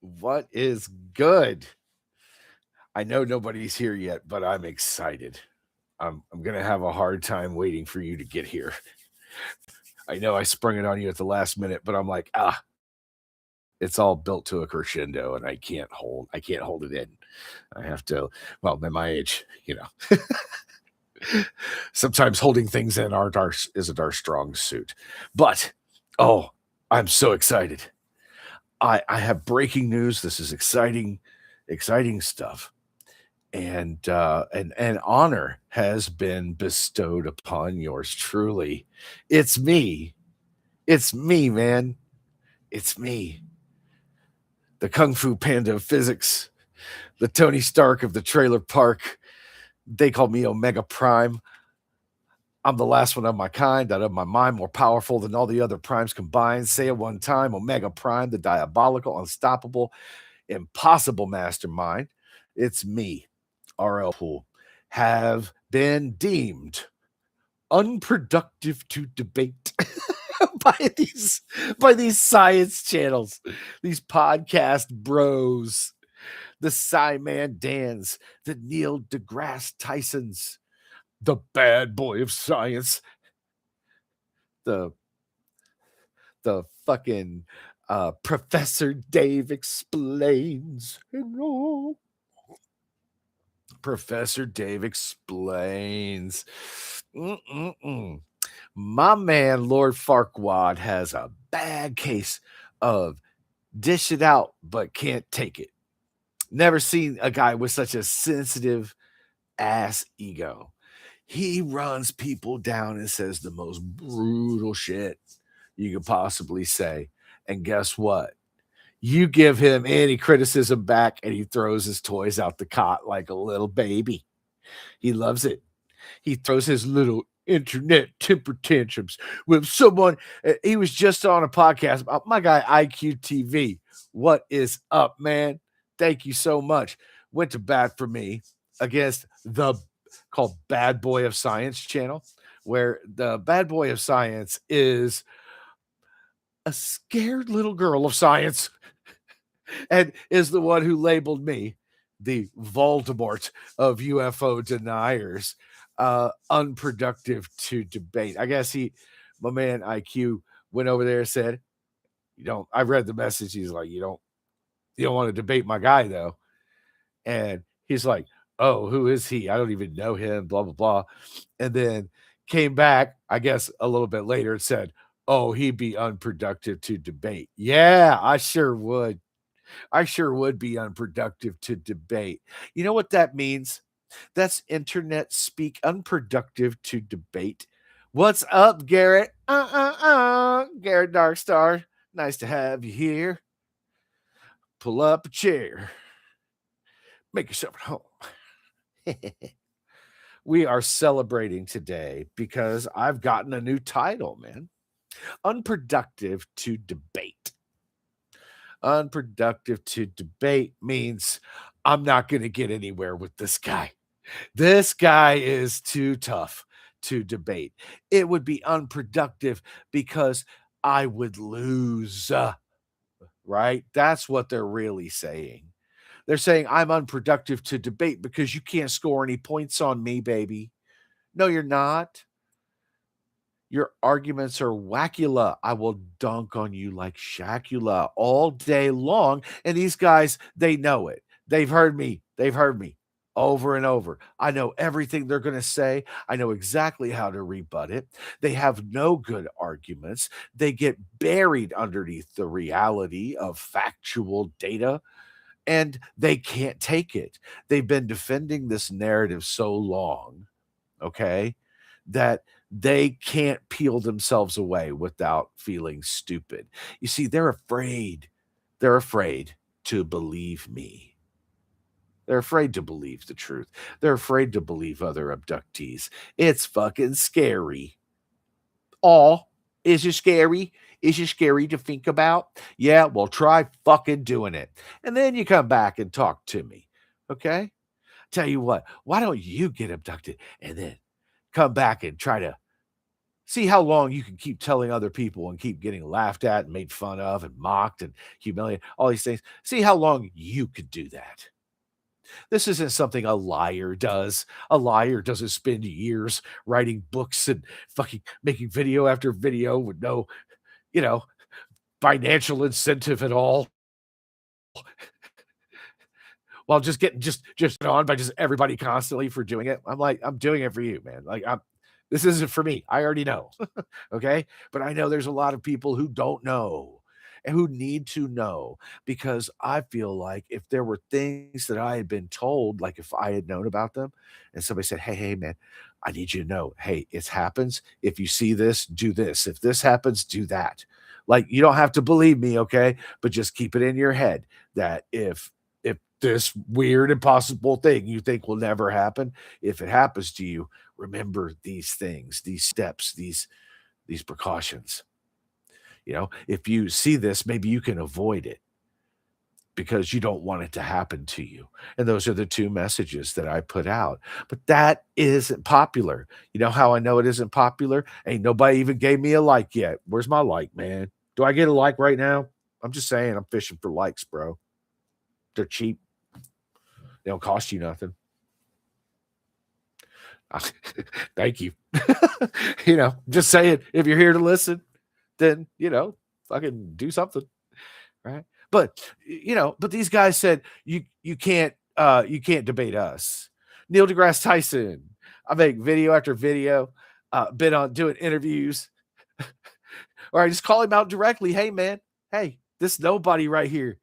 What is good? I know nobody's here yet, but I'm excited. I'm going to have a hard time waiting for you to get here. I know I sprung it on you at the last minute, but I'm like, it's all built to a crescendo and I can't hold it in. I have to, well, at my age, sometimes holding things in isn't our strong suit. But oh, I'm so excited. I have breaking news. This is exciting stuff. And honor has been bestowed upon yours truly. It's me. It's me, man. It's me. The Kung Fu Panda of physics, the Tony Stark of the trailer park. They call me Omega Prime. I'm the last one of my kind, out of my mind, more powerful than all the other primes combined. Say it one time, Omega Prime, the diabolical, unstoppable, impossible mastermind. It's me, RL Pool, have been deemed unproductive to debate by these science channels, these podcast bros, the Simon Dans, the Neil deGrasse Tysons, the bad boy of science, the fucking Professor Dave explains. Hello. Professor Dave explains. Mm-mm-mm. My man, Lord Farquaad, has a bad case of dish it out, but can't take it. Never seen a guy with such a sensitive ass ego. He runs people down and says the most brutal shit you could possibly say. And guess what? You give him any criticism back and he throws his toys out the cot like a little baby. He loves it. He throws his little internet temper tantrums with someone. He was just on a podcast about my guy IQTV. What is up, man? Thank you so much. Went to bat for me against the called Bad Boy of Science channel, where the Bad Boy of Science is a scared little girl of science and is the one who labeled me the Voldemort of UFO deniers, unproductive to debate. I guess my man IQ went over there and said, I read the message. He's like, you don't want to debate my guy though. And he's like, oh, who is he? I don't even know him, blah, blah, blah. And then came back, I guess a little bit later and said, oh, he'd be unproductive to debate. Yeah, I sure would. I sure would be unproductive to debate. You know what that means? That's internet speak, unproductive to debate. What's up, Garrett? Garrett Darkstar. Nice to have you here. Pull up a chair. Make yourself at home. We are celebrating today because I've gotten a new title, man. Unproductive to debate. Unproductive to debate means I'm not going to get anywhere with this guy. This guy is too tough to debate. It would be unproductive because I would lose, right? That's what they're really saying. They're saying I'm unproductive to debate because you can't score any points on me, baby. No, you're not. Your arguments are wackula. I will dunk on you like Shacula all day long. And these guys, they know it. They've heard me. Over and over. I know everything they're going to say. I know exactly how to rebut it. They have no good arguments. They get buried underneath the reality of factual data and they can't take it. They've been defending this narrative so long, okay, that they can't peel themselves away without feeling stupid. You see, they're afraid. They're afraid to believe me. They're afraid to believe the truth. They're afraid to believe other abductees. It's fucking scary. Is it scary? Is it scary to think about? Yeah, well, try fucking doing it. And then you come back and talk to me. Okay? Tell you what, why don't you get abducted and then come back and try to See how long you can keep telling other people and keep getting laughed at and made fun of and mocked and humiliated, all these things. See how long you could do that. This isn't something a liar does. A liar doesn't spend years writing books and fucking making video after video with no, you know, financial incentive at all, while just getting just on by just everybody constantly for doing it. I'm like, I'm doing it for you, man. Like, I'm this isn't for me. I already know. Okay? But I know there's a lot of people who don't know and who need to know, because I feel like if there were things that I had been told, like if I had known about them and somebody said, hey, man, I need you to know, hey, it happens. If you see this, do this. If this happens, do that. Like, you don't have to believe me, okay? But just keep it in your head that if this weird impossible thing you think will never happen, if it happens to you, remember these things, these steps, these precautions. If you see this, maybe you can avoid it because you don't want it to happen to you. And those are the two messages that I put out. But that isn't popular. You know how I know it isn't popular? Ain't nobody even gave me a like yet. Where's my like, man? Do I get a like right now? I'm just saying, I'm fishing for likes, bro. They're cheap. They don't cost you nothing. Thank you. Just saying, if you're here to listen, then, fucking do something, right? But these guys said you can't debate us. Neil deGrasse Tyson. I make video after video, been on doing interviews, or I just call him out directly. Hey, man, hey, this nobody right here.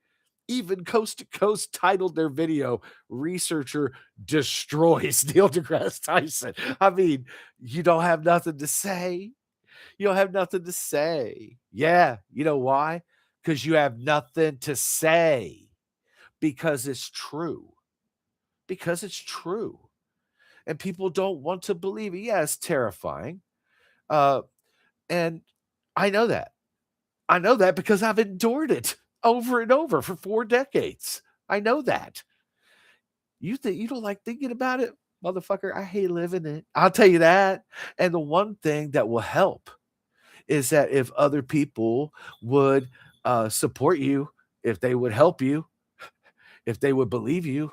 Even Coast to Coast titled their video, Researcher Destroys Neil deGrasse Tyson. I mean, you don't have nothing to say. You don't have nothing to say. Yeah, you know why? Because you have nothing to say. Because it's true. Because it's true. And people don't want to believe it. Yeah, it's terrifying. Uh, and I know that. I know that because I've endured it over and over for 4 decades. I know that. You think you don't like thinking about it? Motherfucker, I hate living it. I'll tell you that. And the one thing that will help is that if other people would support you, if they would help you, if they would believe you,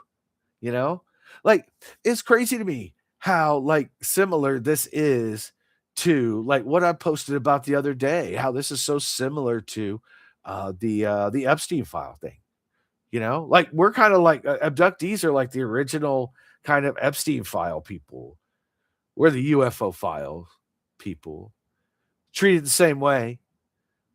you know, like it's crazy to me how like similar this is to like what I posted about the other day, how this is so similar to the Epstein file thing. Like we're kind of like abductees are like the original kind of Epstein file people. We're the UFO file people, treated the same way.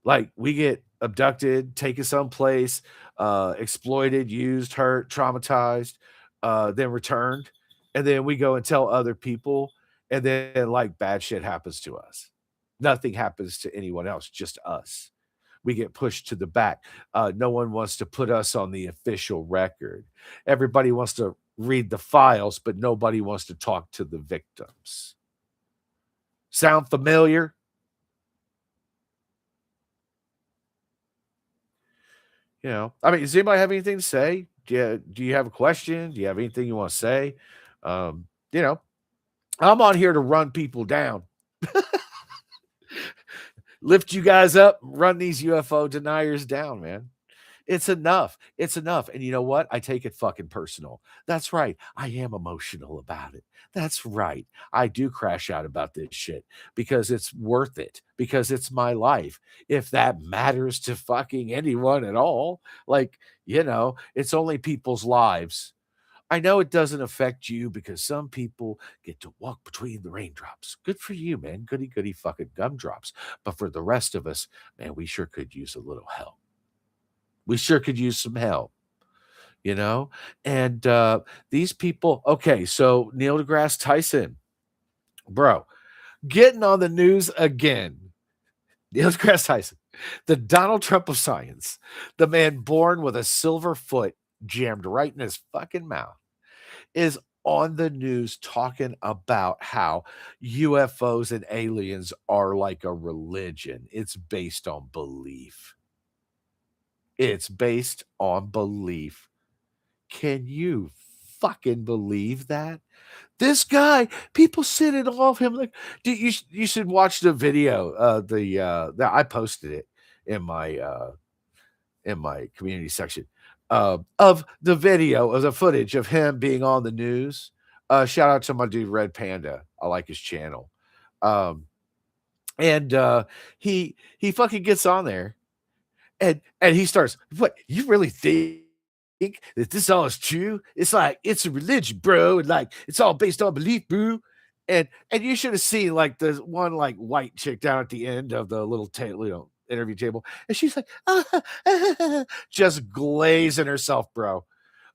Like we get abducted, taken someplace, exploited, used, hurt, traumatized, then returned, and then we go and tell other people, and then like bad shit happens to us. Nothing happens to anyone else, just us. We get pushed to the back. No one wants to put us on the official record. Everybody wants to read the files, but nobody wants to talk to the victims. Sound familiar? I mean, does anybody have anything to say? Do you have a question? Do you have anything you want to say? Um, you know, I'm on here to run people down, lift you guys up, run these UFO deniers down, man. It's enough. It's enough. And you know what? I take it fucking personal. That's right. I am emotional about it. That's right. I do crash out about this shit because it's worth it, because it's my life. If that matters to fucking anyone at all, like, it's only people's lives. I know it doesn't affect you because some people get to walk between the raindrops. Good for you, man. Goody, goody fucking gumdrops. But for the rest of us, man, we sure could use a little help. We sure could use some help, you know? And these people, okay, so Neil deGrasse Tyson, bro, getting on the news again. Neil deGrasse Tyson, the Donald Trump of science, the man born with a silver foot jammed right in his fucking mouth, is on the news talking about how UFOs and aliens are like a religion. It's based on belief. It's based on belief. Can you fucking believe that? This guy, people sit in awe of him. Like, dude, you should watch the video. I posted it in my community section of the video of the footage of him being on the news. Shout out to my dude Red Panda. I like his channel. Um, and he fucking gets on there and he starts, what, you really think that this all is true? It's like it's a religion, bro, and like it's all based on belief, bro. And you should have seen like the one like white chick down at the end of the little interview table, and she's like just glazing herself, bro,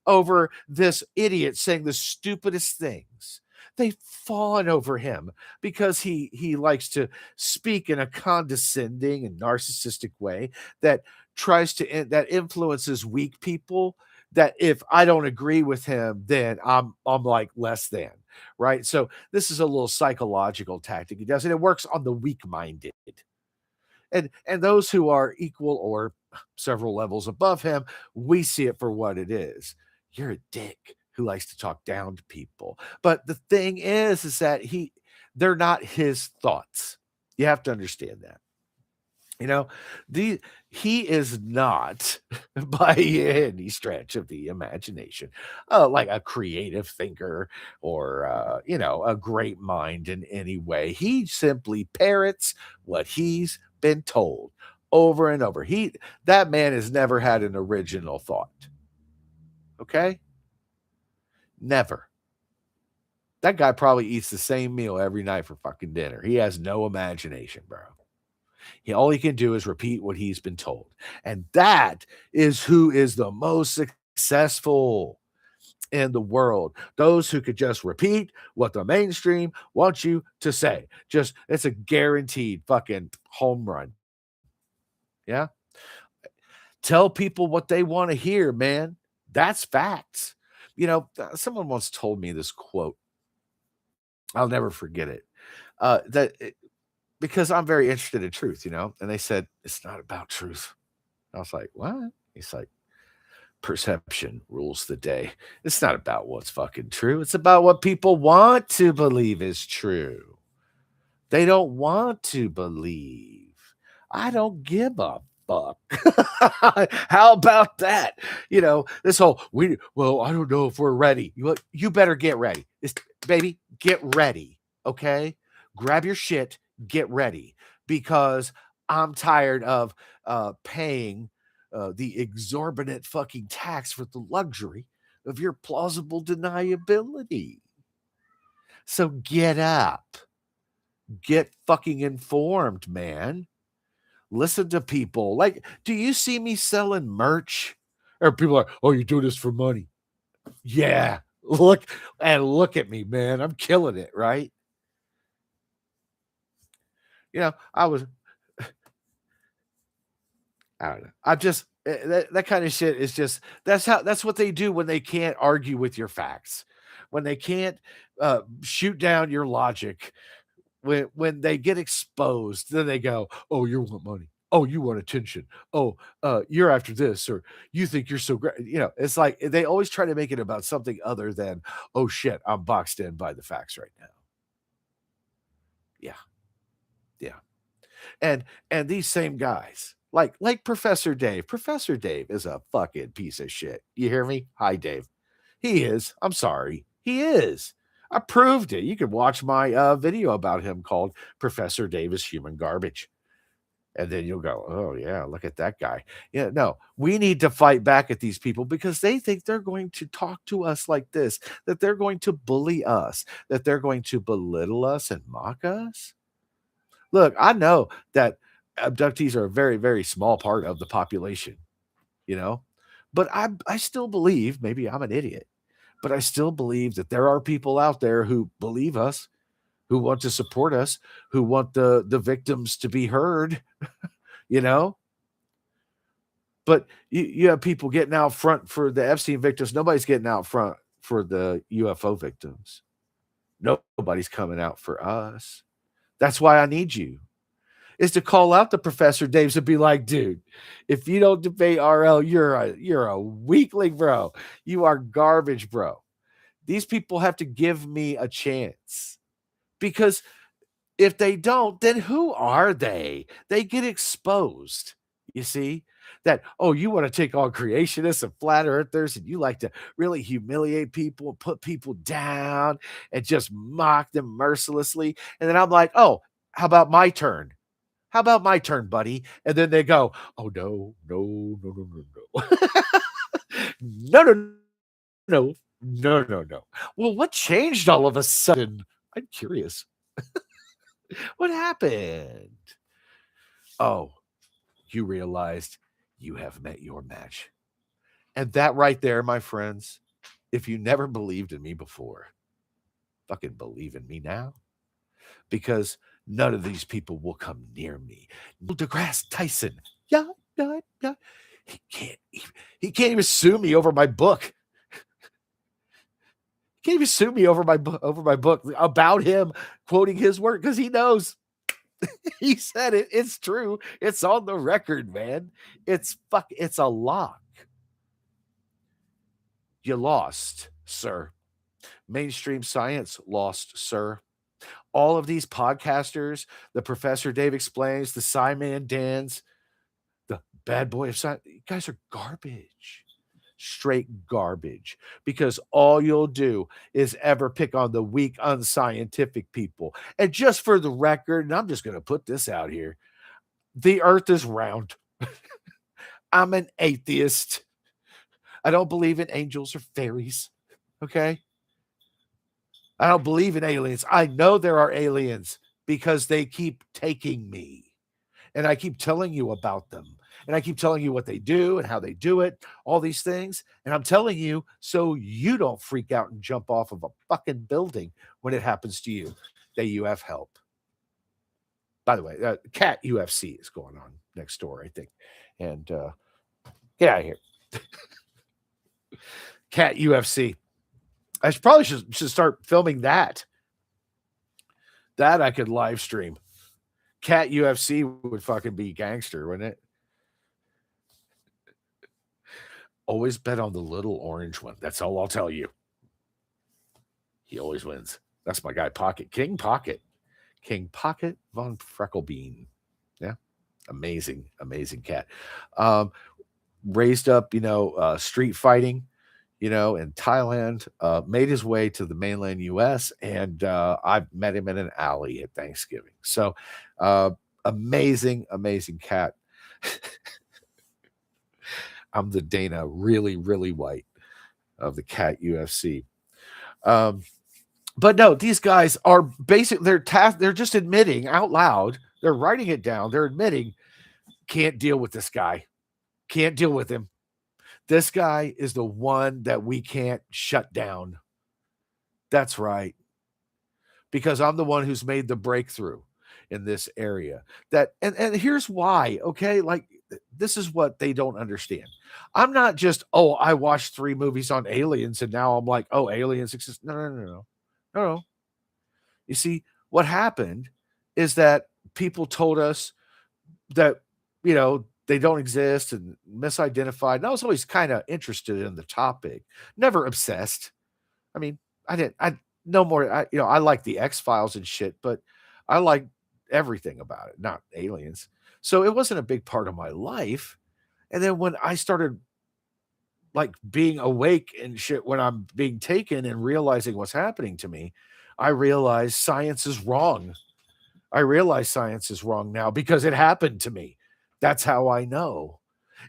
over this idiot saying the stupidest things. They've fawn over him because he likes to speak in a condescending and narcissistic way that that influences weak people. That if I don't agree with him, then I'm like less than, right? So this is a little psychological tactic he does, and it works on the weak-minded. And those who are equal or several levels above him, we see it for what it is. You're a dick who likes to talk down to people. But the thing is that they're not his thoughts. You have to understand that. You know, he is not by any stretch of the imagination like a creative thinker or a great mind in any way. He simply parrots what he's been told over and over. That man has never had an original thought. Okay? Never. That guy probably eats the same meal every night for fucking dinner. He has no imagination, bro. All he can do is repeat what he's been told. And that is who is the most successful in the world. Those who could just repeat what the mainstream wants you to say. It's a guaranteed fucking home run. Yeah. Tell people what they want to hear, man. That's facts. Someone once told me this quote. I'll never forget it. Because I'm very interested in truth, and they said, it's not about truth. I was like, what? He's like, perception rules the day. It's not about what's fucking true. It's about what people want to believe is true. They don't want to believe. I don't give a fuck. How about that? This whole, I don't know if we're ready. You better get ready. Baby, get ready, okay? Grab your shit, get ready, because I'm tired of paying the exorbitant fucking tax for the luxury of your plausible deniability. So get up. Get fucking informed, man. Listen to people. Like, do you see me selling merch? Or people are, oh, you're doing this for money. Yeah. Look at me, man. I'm killing it, right? I don't know. That kind of shit is just, that's what they do when they can't argue with your facts, when they can't shoot down your logic, when they get exposed, then they go, oh, you want money. Oh, you want attention. Oh, you're after this, or you think you're so great. It's like they always try to make it about something other than, oh shit, I'm boxed in by the facts right now. Yeah. Yeah. And these same guys, like Professor Dave. Professor Dave is a fucking piece of shit. You hear me? Hi, Dave. He is. I'm sorry. He is. I proved it. You can watch my video about him called Professor Dave is Human Garbage. And then you'll go, oh, yeah, look at that guy. Yeah, no, we need to fight back at these people because they think they're going to talk to us like this, that they're going to bully us, that they're going to belittle us and mock us. Look, I know that abductees are a very, very small part of the population, but I still believe, maybe I'm an idiot, but I still believe that there are people out there who believe us, who want to support us, who want the victims to be heard, But you have people getting out front for the Epstein victims. Nobody's getting out front for the UFO victims. Nobody's coming out for us. That's why I need you, is to call out the Professor Daves and be like, dude, if you don't debate RL, you're a weakling, bro. You are garbage, bro. These people have to give me a chance, because if they don't, then who are they? They get exposed. You see that, oh, you want to take on creationists and flat earthers, and you like to really humiliate people and put people down and just mock them mercilessly. And then I'm like, oh, how about my turn? How about my turn, buddy? And then they go, oh, no, no, no, no, no, no. No, no, no, no, no, no. Well, what changed all of a sudden? I'm curious. What happened? Oh, you realized you have met your match. And that right there, my friends, if you never believed in me before, fucking believe in me now, because none of these people will come near me. Neil deGrasse Tyson, yeah, yeah, yeah. He can't, he can't even sue me over my book. He can't even sue me over my book about him quoting his work, because he knows. He said it. It's true. It's on the record, man. It's a lock. You lost, sir. Mainstream science lost, sir. All of these podcasters, the Professor Dave Explains, the Simon Dans, the Bad Boy of Science, you guys are garbage. Straight garbage. Because all you'll do is ever pick on the weak, unscientific people. And just for the record, and I'm just going to put this out here, the earth is round. I'm an atheist. I don't believe in angels or fairies. Okay? I don't believe in aliens. I know there are aliens because they keep taking me. And I keep telling you about them. And I keep telling you what they do and how they do it, all these things. And I'm telling you so you don't freak out and jump off of a fucking building when it happens to you, that you have help. By the way, Cat UFC is going on next door, I think. And get out of here. Cat UFC. I probably should start filming that. That I could live stream. Cat UFC would fucking be gangster, wouldn't it? Always bet on the little orange one. That's all I'll tell you. He always wins. That's my guy, Pocket. King Pocket. King Pocket von Freckelbean. Yeah. Amazing, amazing cat. Raised up, street fighting, in Thailand, made his way to the mainland US, and I met him in an alley at Thanksgiving. So amazing, amazing cat. I'm the Dana really, really white of the Cat UFC. But no, these guys are they're just admitting out loud, they're writing it down, they're admitting, can't deal with this guy. Can't deal with him. This guy is the one that we can't shut down. That's right. Because I'm the one who's made the breakthrough in this area. And here's why, okay? Like, this is what they don't understand. I'm not just, I watched 3 movies on aliens and now I'm like, aliens exist. No. You see, what happened is that people told us that, they don't exist and misidentified. And I was always kind of interested in the topic, never obsessed. I mean, I no more, I like the X-Files and shit, but I like everything about it, not aliens. So it wasn't a big part of my life. And then when I started like being awake and shit, when I'm being taken and realizing what's happening to me, I realized science is wrong. I realize science is wrong now because it happened to me. That's how I know.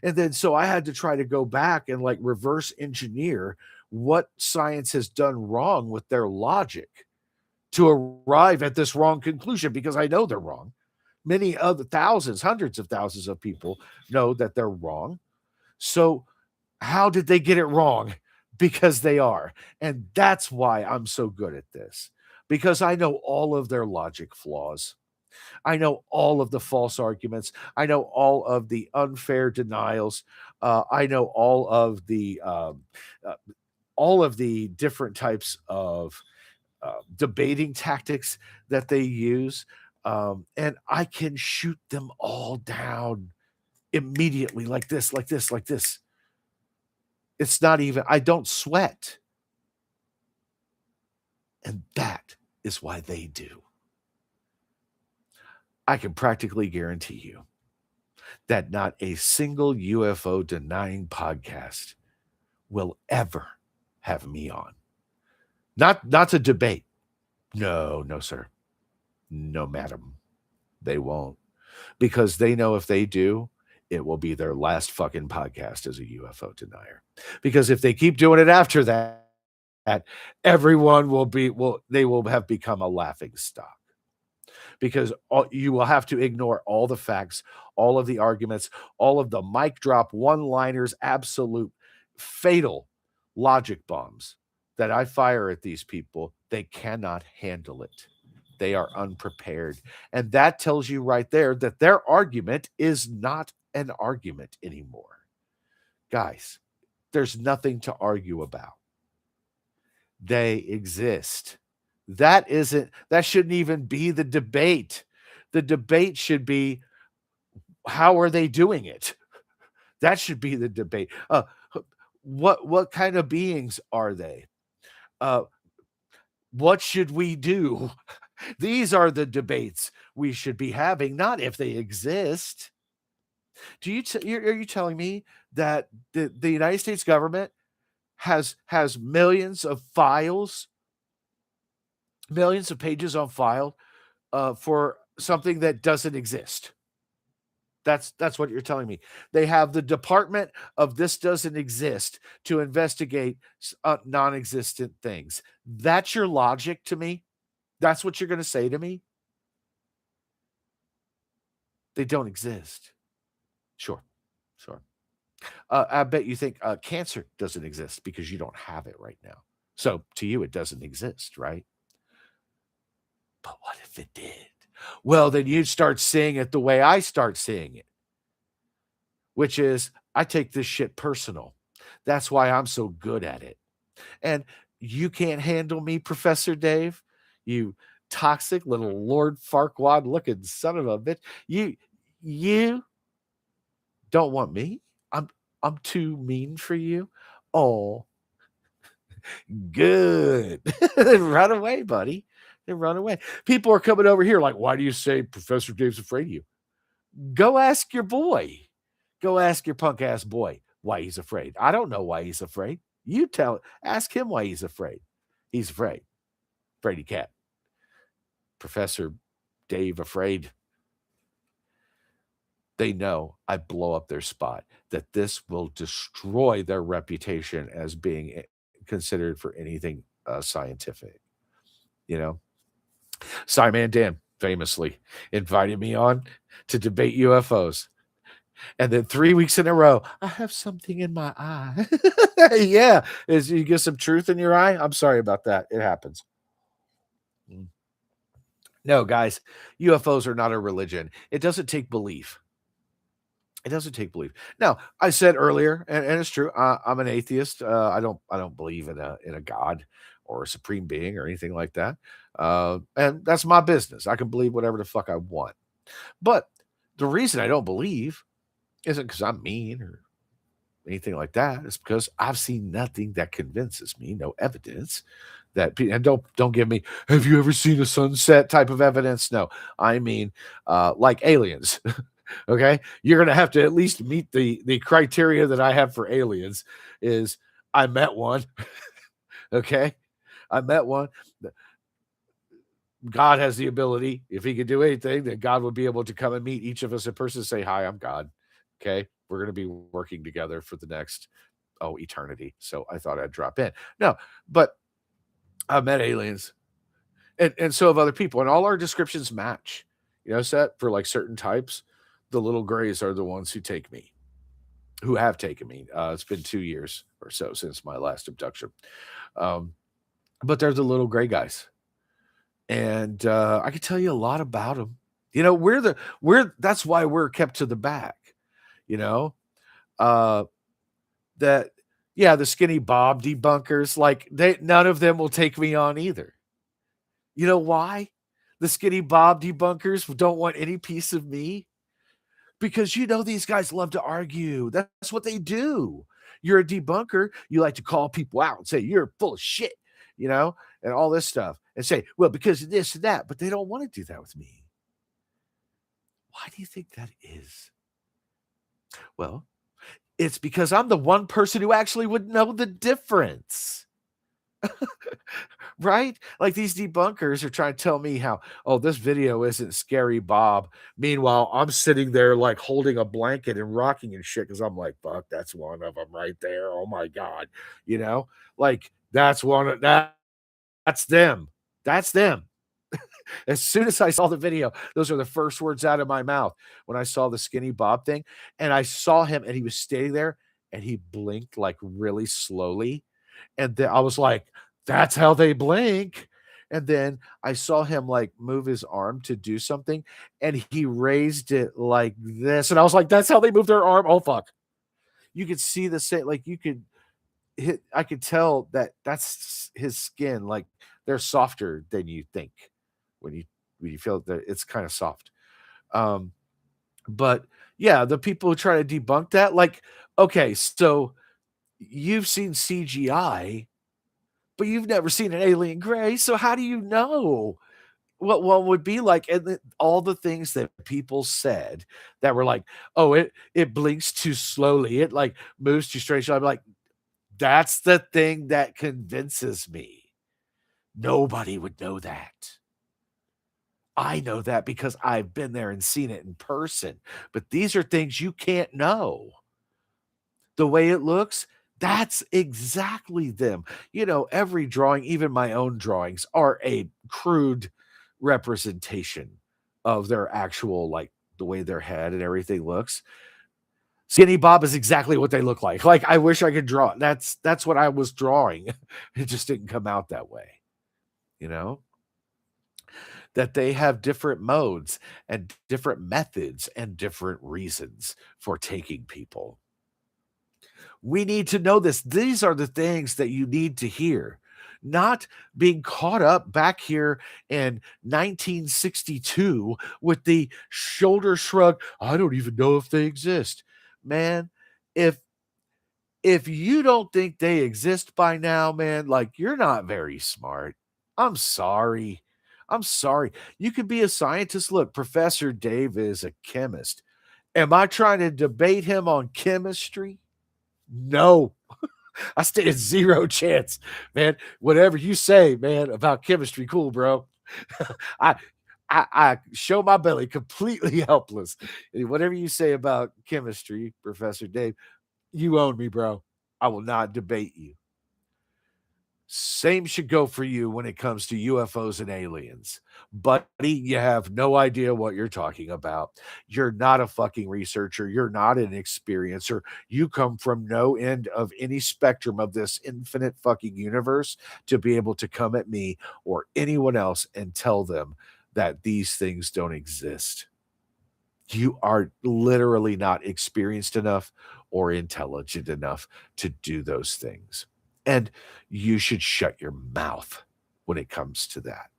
And then so I had to try to go back and like reverse engineer what science has done wrong with their logic to arrive at this wrong conclusion, because I know they're wrong. Many other thousands, hundreds of thousands of people know that they're wrong. So how did they get it wrong? Because they are. And that's why I'm so good at this, because I know all of their logic flaws. I know all of the false arguments. I know all of the unfair denials. I know all of the different types of debating tactics that they use, and I can shoot them all down immediately, like this, like this, like this. It's not even. I don't sweat. And that is why they do. I can practically guarantee you that not a single UFO denying podcast will ever have me on. Not to debate. No, sir. No, madam. They won't. Because they know if they do, it will be their last fucking podcast as a UFO denier. Because if they keep doing it after that, everyone they will have become a laughing stock. Because you will have to ignore all the facts, all of the arguments, all of the mic drop one-liners, absolute fatal logic bombs that I fire at these people. They cannot handle it. They are unprepared. And that tells you right there that their argument is not an argument anymore. Guys, there's nothing to argue about. They exist. That shouldn't even be the debate. The debate should be, how are they doing it? That should be the debate. What kind of beings are they? What should we do? These are the debates we should be having, not if they exist. Are you telling me that the United States government has millions of files, millions of pages on file for something that doesn't exist? That's what you're telling me. They have the Department of This Doesn't Exist to investigate non-existent things. That's your logic to me? That's what you're going to say to me? They don't exist. Sure. I bet you think cancer doesn't exist because you don't have it right now. So to you, it doesn't exist, right? But what if it did? Well, then you'd start seeing it the way I start seeing it, which is I take this shit personal. That's why I'm so good at it. And you can't handle me, Professor Dave, you toxic little Lord Farquaad looking son of a bitch. You don't want me? I'm too mean for you? Oh, good. Then run away, buddy. Then run away. People are coming over here like, why do you say Professor Dave's afraid of you? Go ask your boy. Go ask your punk ass boy why he's afraid. I don't know why he's afraid. Ask him why he's afraid. He's afraid. Fraidy cat. Professor Dave afraid. They know I blow up their spot, that this will destroy their reputation as being considered for anything scientific. You know, Simon Dan famously invited me on to debate UFOs. And then 3 weeks in a row, I have something in my eye. Yeah. You get some truth in your eye? I'm sorry about that. It happens. No, guys, UFOs are not a religion. It doesn't take belief. It doesn't take belief. Now, I said earlier, and it's true, I'm an atheist. I don't believe in a God or a supreme being or anything like that. And that's my business. I can believe whatever the fuck I want. But the reason I don't believe isn't because I'm mean or anything like that. It's because I've seen nothing that convinces me, no evidence that, and don't give me, have you ever seen a sunset type of evidence? No, I mean, like aliens. Okay, you're going to have to at least meet the criteria that I have for aliens. Is I met one. Okay, I met one. God has the ability, if he could do anything, that God would be able to come and meet each of us in person and say, hi, I'm God. Okay, we're going to be working together for the next eternity. So I thought I'd drop in. No, but I've met aliens, and so have other people, and all our descriptions match. You know, set for like certain types. The little grays are the ones who have taken me. It's been 2 years or so since my last abduction. But they're the little gray guys. And I can tell you a lot about them. You know, that's why we're kept to the back. You know, the skinny Bob debunkers, like none of them will take me on either. You know why? The skinny Bob debunkers don't want any piece of me. Because these guys love to argue. That's what they do. You're a debunker. You like to call people out and say, you're full of shit, and all this stuff and say, well, because of this and that, but they don't want to do that with me. Why do you think that is? Well, it's because I'm the one person who actually would know the difference. Right? Like these debunkers are trying to tell me how, oh, this video isn't scary, Bob. Meanwhile, I'm sitting there like holding a blanket and rocking and shit because I'm like, fuck, that's one of them right there. Oh my God. You know, like that's one of that. That's them. That's them. As soon as I saw the video, those are the first words out of my mouth when I saw the skinny Bob thing. And I saw him and he was standing there and he blinked like really slowly. And then I was like, that's how they blink. And then I saw him like move his arm to do something and he raised it like this. And I was like, that's how they move their arm. Oh, fuck. You could see the same, like you could hit, I could tell that that's his skin. Like they're softer than you think when you feel that it's kind of soft. Um, but yeah, the people who try to debunk that, like, okay, so you've seen CGI, but you've never seen an alien gray. So how do you know what one would be like? And all the things that people said that were like, oh, it blinks too slowly, it like moves too straight. I'm like, that's the thing that convinces me. Nobody would know that. I know that because I've been there and seen it in person. But these are things you can't know. The way it looks, that's exactly them. You know, every drawing, even my own drawings, are a crude representation of their actual, like the way their head and everything looks. Skinny Bob is exactly what they look like. Like I wish I could draw. That's what I was drawing. It just didn't come out that way. You know? That they have different modes and different methods and different reasons for taking people. We need to know this. These are the things that you need to hear, not being caught up back here in 1962 with the shoulder shrug. I don't even know if they exist. Man, if you don't think they exist by now, man, like you're not very smart. I'm sorry. I'm sorry. You could be a scientist. Look, Professor Dave is a chemist. Am I trying to debate him on chemistry? No. I stand zero chance, man. Whatever you say, man, about chemistry, cool, bro. I I show my belly completely helpless. Whatever you say about chemistry, Professor Dave, you own me, bro. I will not debate you. Same should go for you when it comes to UFOs and aliens. Buddy, you have no idea what you're talking about. You're not a fucking researcher. You're not an experiencer. You come from no end of any spectrum of this infinite fucking universe to be able to come at me or anyone else and tell them that these things don't exist. You are literally not experienced enough or intelligent enough to do those things. And you should shut your mouth when it comes to that.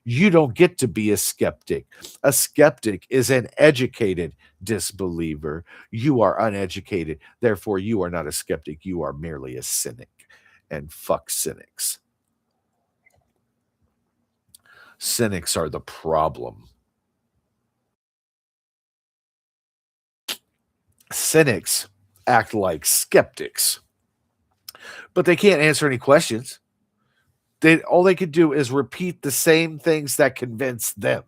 You don't get to be a skeptic. A skeptic is an educated disbeliever. You are uneducated. Therefore, you are not a skeptic. You are merely a cynic. And fuck cynics. Cynics are the problem. Cynics act like skeptics, but they can't answer any questions. All they could do is repeat the same things that convince them.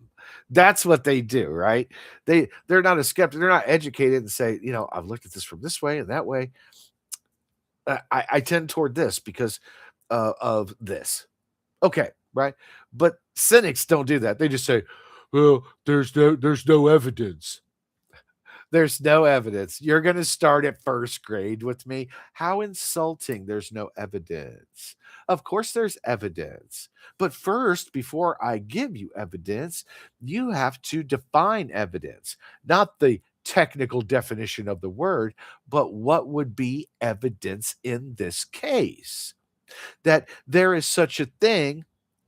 That's what they do, right? They're not a skeptic. They're not educated and say, you know, I've looked at this from this way and that way. I tend toward this because of this. Okay, right? But cynics don't do that. They just say, well, there's no evidence. There's no evidence. You're going to start at first grade with me. How insulting. There's no evidence. Of course, there's evidence. But first, before I give you evidence, you have to define evidence, not the technical definition of the word, but what would be evidence in this case. That there is such a thing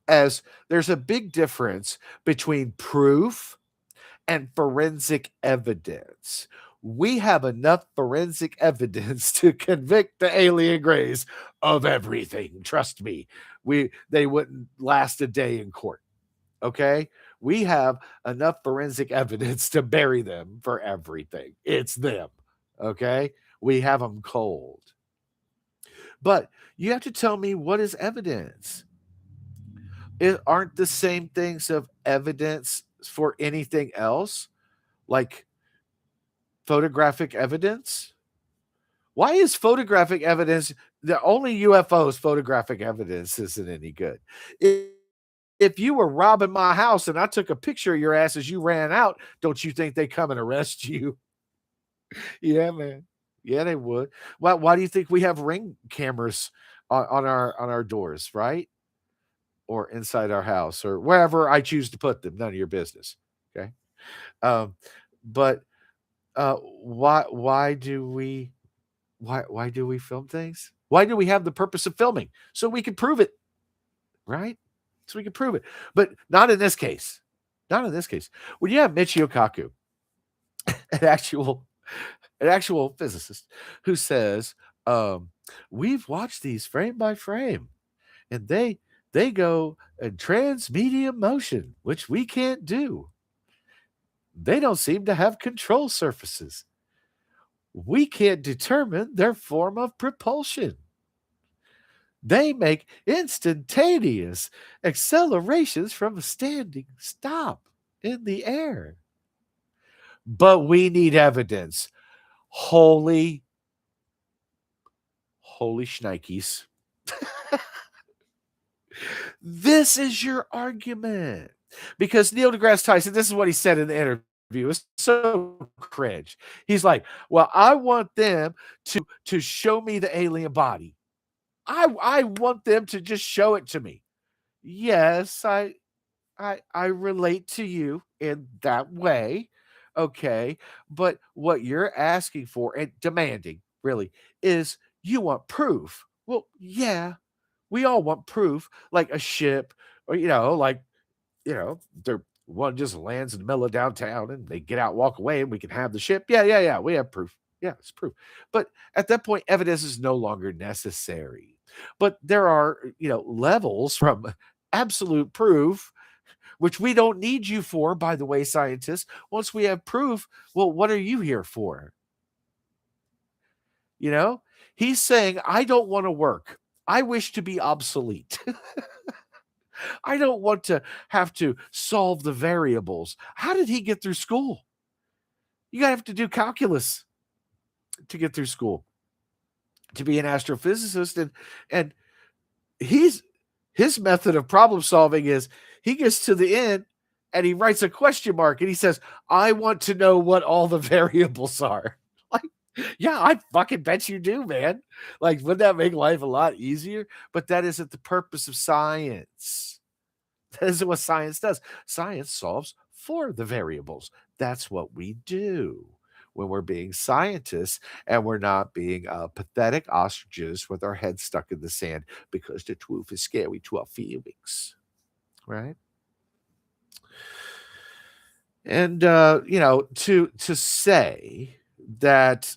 as there's a big difference between proof and forensic evidence. We have enough forensic evidence to convict the alien grays of everything. Trust me, they wouldn't last a day in court. Okay? We have enough forensic evidence to bury them for everything. It's them. Okay? We have them cold. But you have to tell me, what is evidence? It aren't the same things of evidence for anything else, like photographic evidence? Why is photographic evidence the only UFOs photographic evidence isn't any good? If you were robbing my house and I took a picture of your ass as you ran out, don't you think they come and arrest you? Yeah, man. Yeah, they would. Why do you think we have ring cameras on our doors, right? Or inside our house or wherever I choose to put them? None of your business. Okay. Um, but why do we why do we film things? Why do we have the purpose of filming? So we can prove it, right? So we can prove it. But not in this case. Not in this case. When you have Michio Kaku, an actual physicist who says, we've watched these frame by frame, and they go in transmedium motion, which we can't do. They don't seem to have control surfaces. We can't determine their form of propulsion. They make instantaneous accelerations from a standing stop in the air. But we need evidence. Holy shnikes. This is your argument. Because Neil deGrasse Tyson, this is what he said in the interview. It's so cringe. He's like, well, I want them to show me the alien body. I want them to just show it to me. Yes, I relate to you in that way. Okay. But what you're asking for and demanding really is you want proof. Well, yeah, we all want proof, like a ship, or like, they're one just lands in the middle of downtown and they get out, walk away, and we can have the ship. Yeah. We have proof. Yeah, it's proof. But at that point, evidence is no longer necessary. But there are, levels from absolute proof, which we don't need you for, by the way, scientists. Once we have proof, well, what are you here for? He's saying, I don't want to work. I wish to be obsolete. I don't want to have to solve the variables. How did he get through school? You got to have to do calculus to get through school, to be an astrophysicist. And his method of problem solving is he gets to the end and he writes a question mark and he says, I want to know what all the variables are. Like, yeah, I fucking bet you do, man. Like, wouldn't that make life a lot easier? But that isn't the purpose of science. That isn't what science does. Science solves for the variables. That's what we do when we're being scientists, and we're not being pathetic ostriches with our heads stuck in the sand because the truth is scary to our feelings, right? And to say that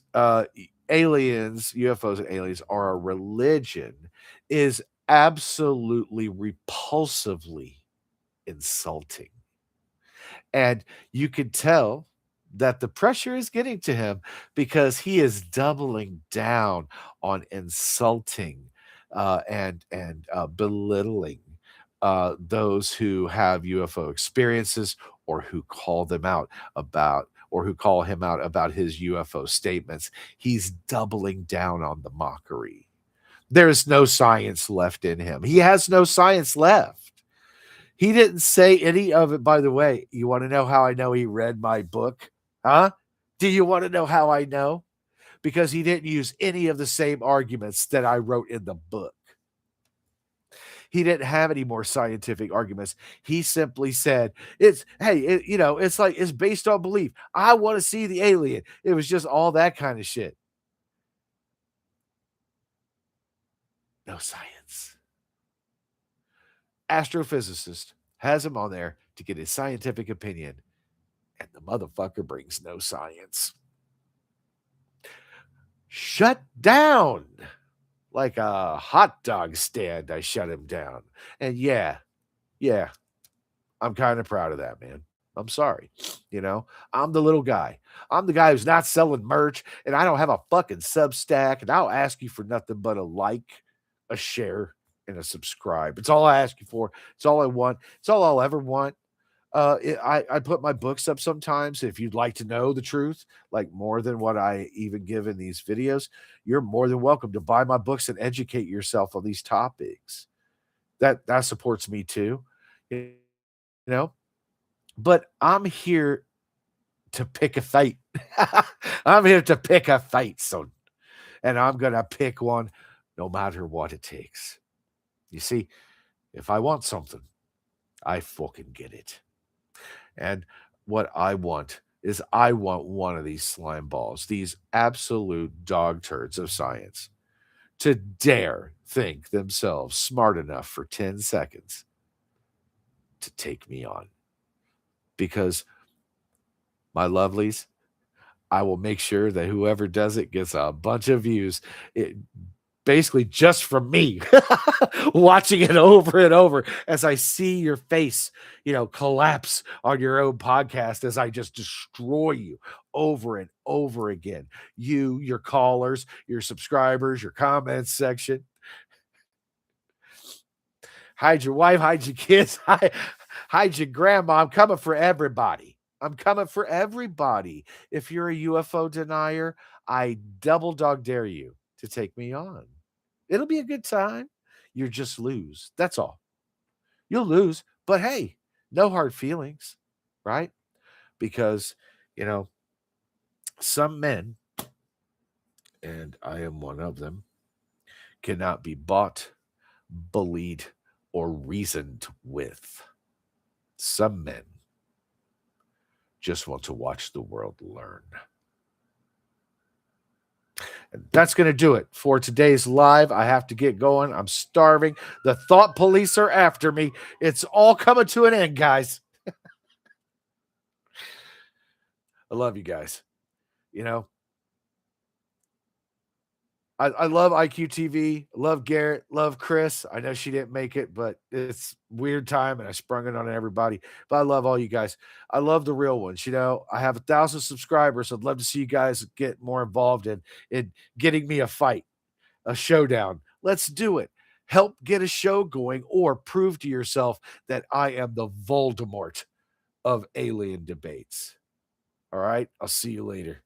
aliens, UFOs, and aliens are a religion is absolutely repulsively insulting. And you could tell that the pressure is getting to him because he is doubling down on insulting and belittling those who have UFO experiences or who call them out about or who call him out about his UFO statements. He's doubling down on the mockery. There is no science left in him. He has no science left. He didn't say any of it, by the way. You want to know how I know he read my book? Huh? Do you want to know how I know? Because he didn't use any of the same arguments that I wrote in the book. He didn't have any more scientific arguments. He simply said, it's like it's based on belief. I want to see the alien. It was just all that kind of shit. No science. Astrophysicist has him on there to get his scientific opinion, and the motherfucker brings no science. Shut down. like a hot dog stand, I shut him down. And yeah, I'm kind of proud of that, man. I'm sorry. You know, I'm the little guy. I'm the guy who's not selling merch and I don't have a fucking Substack and I'll ask you for nothing but a like, a share, and a subscribe. It's all I ask you for. It's all I want. It's all I'll ever want. I put my books up sometimes. If you'd like to know the truth, like more than what I even give in these videos, you're more than welcome to buy my books and educate yourself on these topics. That supports me too, you know. But I'm here to pick a fight. I'm here to pick a fight, son, and I'm gonna pick one, no matter what it takes. You see, if I want something, I fucking get it. And what I want is I want one of these slime balls, these absolute dog turds of science, to dare think themselves smart enough for 10 seconds to take me on. Because, my lovelies, I will make sure that whoever does it gets a bunch of views. It, basically just from me watching it over and over as I see your face, collapse on your own podcast as I just destroy you over and over again. You, your callers, your subscribers, your comments section. Hide your wife, hide your kids, hide your grandma. I'm coming for everybody. I'm coming for everybody. If you're a UFO denier, I double dog dare you to take me on. It'll be a good time. You just lose. That's all. You'll lose. But hey, no hard feelings, right? Because, some men, and I am one of them, cannot be bought, bullied, or reasoned with. Some men just want to watch the world learn. And that's going to do it for today's live. I have to get going. I'm starving. The thought police are after me. It's all coming to an end, guys. I love you guys. I love IQTV, love Garrett, love Chris. I know she didn't make it, but it's weird time and I sprung it on everybody. But I love all you guys. I love the real ones. I have 1,000 subscribers. I'd love to see you guys get more involved in getting me a fight, a showdown. Let's do it. Help get a show going or prove to yourself that I am the Voldemort of alien debates. All right. I'll see you later.